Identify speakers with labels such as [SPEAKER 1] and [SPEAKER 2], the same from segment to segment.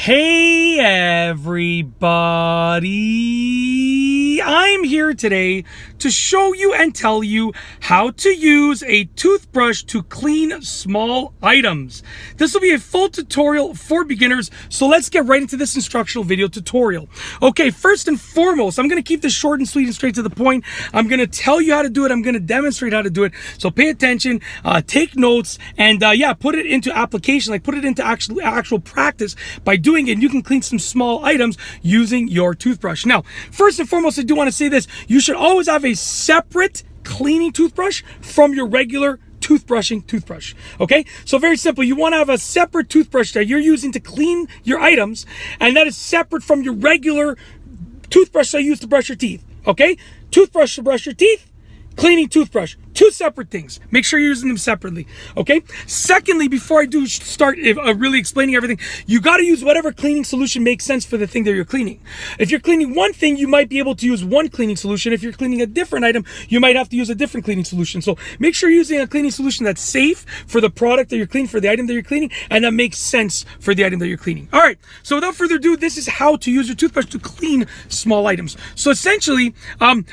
[SPEAKER 1] Hey everybody, I'm here today to show you and tell you how to use a toothbrush to clean small items. This will be a full tutorial for beginners, so let's get right into this instructional video tutorial. Okay, first and foremost, I'm going to keep this short and sweet and straight to the point. I'm going to tell you how to do it. I'm going to demonstrate how to do it. So pay attention, take notes, and put it into application, like put it into actual practice by doing it. And you can clean some small items using your toothbrush. Now, first and foremost, I do want to say this. You should always have a separate cleaning toothbrush from your regular toothbrush. Okay, so very simple. You want to have a separate toothbrush that you're using to clean your items, and that is separate from your regular toothbrush that you use to brush your teeth. Okay, toothbrush to brush your teeth, cleaning toothbrush, two separate things. Make sure you're using them separately. Okay, secondly, before I do start really explaining everything, you got to use whatever cleaning solution makes sense for the thing that you're cleaning. If you're cleaning one thing, you might be able to use one cleaning solution. If you're cleaning a different item, you might have to use a different cleaning solution. So make sure you're using a cleaning solution that's safe for the product that you're cleaning, for the item that you're cleaning, and that makes sense for the item that you're cleaning. All right, so without further ado, this is how to use your toothbrush to clean small items. So essentially,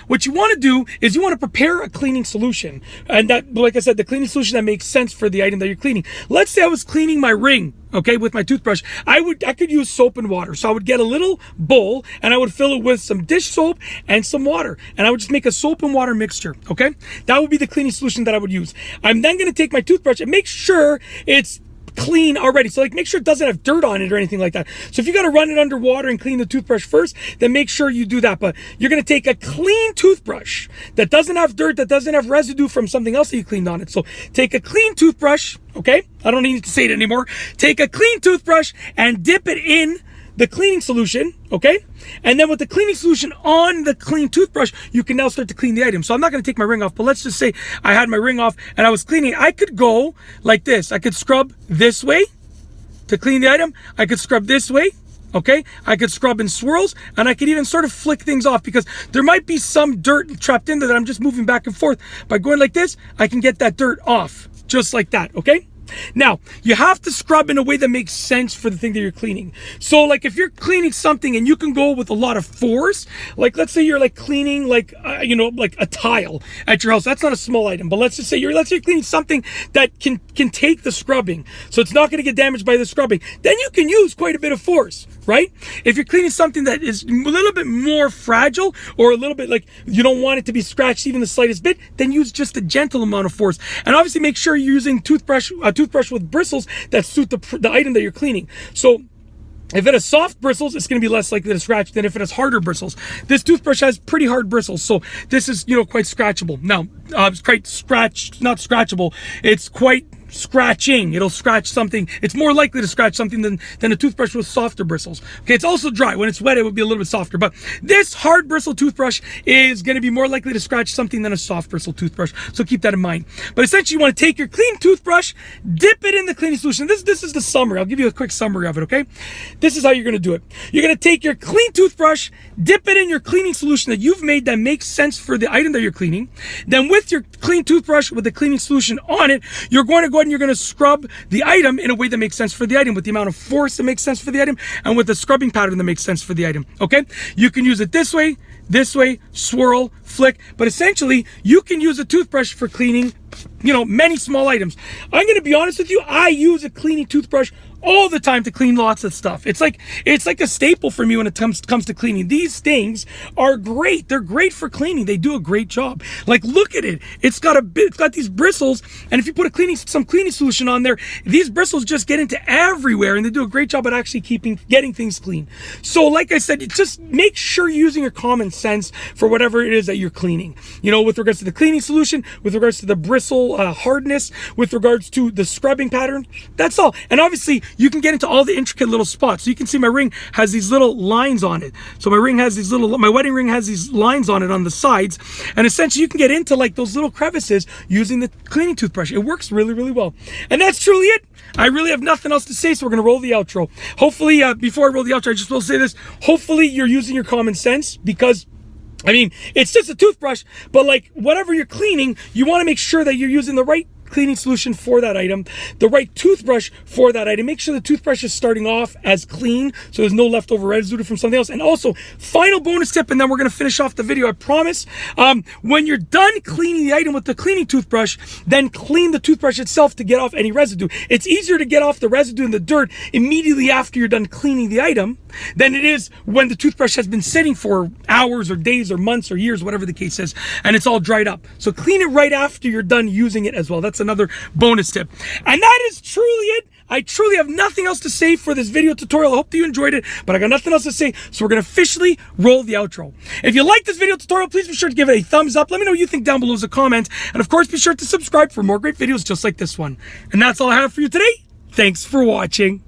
[SPEAKER 1] what you want to do is you want to prepare a cleaning solution, and that, like I said, the cleaning solution that makes sense for the item that you're cleaning. Let's say I was cleaning my ring, okay, with my toothbrush. I could use soap and water. So I would get a little bowl and I would fill it with some dish soap and some water, and I would just make a soap and water mixture. Okay, that would be the cleaning solution that I would use. I'm then going to take my toothbrush and make sure it's clean already. So like, make sure it doesn't have dirt on it or anything like that. So if you got to run it under water and clean the toothbrush first, then make sure you do that. But you're going to take a clean toothbrush that doesn't have dirt, that doesn't have residue from something else that you cleaned on it. So take a clean toothbrush, okay? I don't need to say it anymore. Take a clean toothbrush and dip it in the cleaning solution, okay? And then with the cleaning solution on the clean toothbrush, you can now start to clean the item. So I'm not going to take my ring off, but let's just say I had my ring off and I was cleaning. I could go like this. I could scrub this way to clean the item. I could scrub this way, okay? I could scrub in swirls, and I could even sort of flick things off because there might be some dirt trapped in there that I'm just moving back and forth. By going like this, I can get that dirt off just like that, okay? Now, you have to scrub in a way that makes sense for the thing that you're cleaning. So like if you're cleaning something and you can go with a lot of force, like let's say you're like cleaning like, like a tile at your house. That's not a small item, but let's say you're cleaning something that can take the scrubbing. So it's not going to get damaged by the scrubbing. Then you can use quite a bit of force, right? If you're cleaning something that is a little bit more fragile, or a little bit like you don't want it to be scratched even the slightest bit, then use just a gentle amount of force. And obviously make sure you're using a toothbrush with bristles that suit the item that you're cleaning. So if it has soft bristles, it's going to be less likely to scratch than if it has harder bristles. This toothbrush has pretty hard bristles, so this is, quite scratchable. Now, it's quite not scratchable. It's quite scratching. It'll scratch something. It's more likely to scratch something than a toothbrush with softer bristles. Okay, it's also dry. When it's wet, it would be a little bit softer. But this hard bristle toothbrush is going to be more likely to scratch something than a soft bristle toothbrush. So keep that in mind. But essentially, you want to take your clean toothbrush, dip it in the cleaning solution. This is the summary. I'll give you a quick summary of it, okay? This is how you're going to do it. You're going to take your clean toothbrush, dip it in your cleaning solution that you've made that makes sense for the item that you're cleaning. Then with your clean toothbrush with the cleaning solution on it, you're going to go ahead and you're going to scrub the item in a way that makes sense for the item, with the amount of force that makes sense for the item, and with the scrubbing pattern that makes sense for the item, okay? You can use it this way, swirl, flick, but essentially you can use a toothbrush for cleaning, many small items. I'm going to be honest with you, I use a cleaning toothbrush all the time to clean lots of stuff. It's like a staple for me when it comes to cleaning. These things are great. They're great for cleaning. They do a great job. Like, look at it. It's got these bristles, and if you put some cleaning solution on there, these bristles just get into everywhere, and they do a great job at actually getting things clean. So like I said, just make sure you're using your common sense for whatever it is that you're cleaning. With regards to the cleaning solution, with regards to the bristle hardness, with regards to the scrubbing pattern, that's all. And obviously, you can get into all the intricate little spots. So you can see my ring has these little lines on it. So my wedding ring has these lines on it on the sides. And essentially you can get into like those little crevices using the cleaning toothbrush. It works really, really well. And that's truly it. I really have nothing else to say, so we're going to roll the outro. Hopefully, before I roll the outro, I just will say this. Hopefully you're using your common sense, because it's just a toothbrush, but like whatever you're cleaning, you want to make sure that you're using the right cleaning solution for that item, the right toothbrush for that item. Make sure the toothbrush is starting off as clean, so there's no leftover residue from something else. And also, final bonus tip, and then we're going to finish off the video, I promise. When you're done cleaning the item with the cleaning toothbrush, then clean the toothbrush itself to get off any residue. It's easier to get off the residue and the dirt immediately after you're done cleaning the item than it is when the toothbrush has been sitting for hours or days or months or years, whatever the case is, and it's all dried up. So clean it right after you're done using it as well. That's another bonus tip. And that is truly it. I truly have nothing else to say for this video tutorial. I hope that you enjoyed it, but I got nothing else to say, so we're going to officially roll the outro. If you like this video tutorial, please be sure to give it a thumbs up. Let me know what you think down below as a comment. And of course, be sure to subscribe for more great videos just like this one. And that's all I have for you today. Thanks for watching.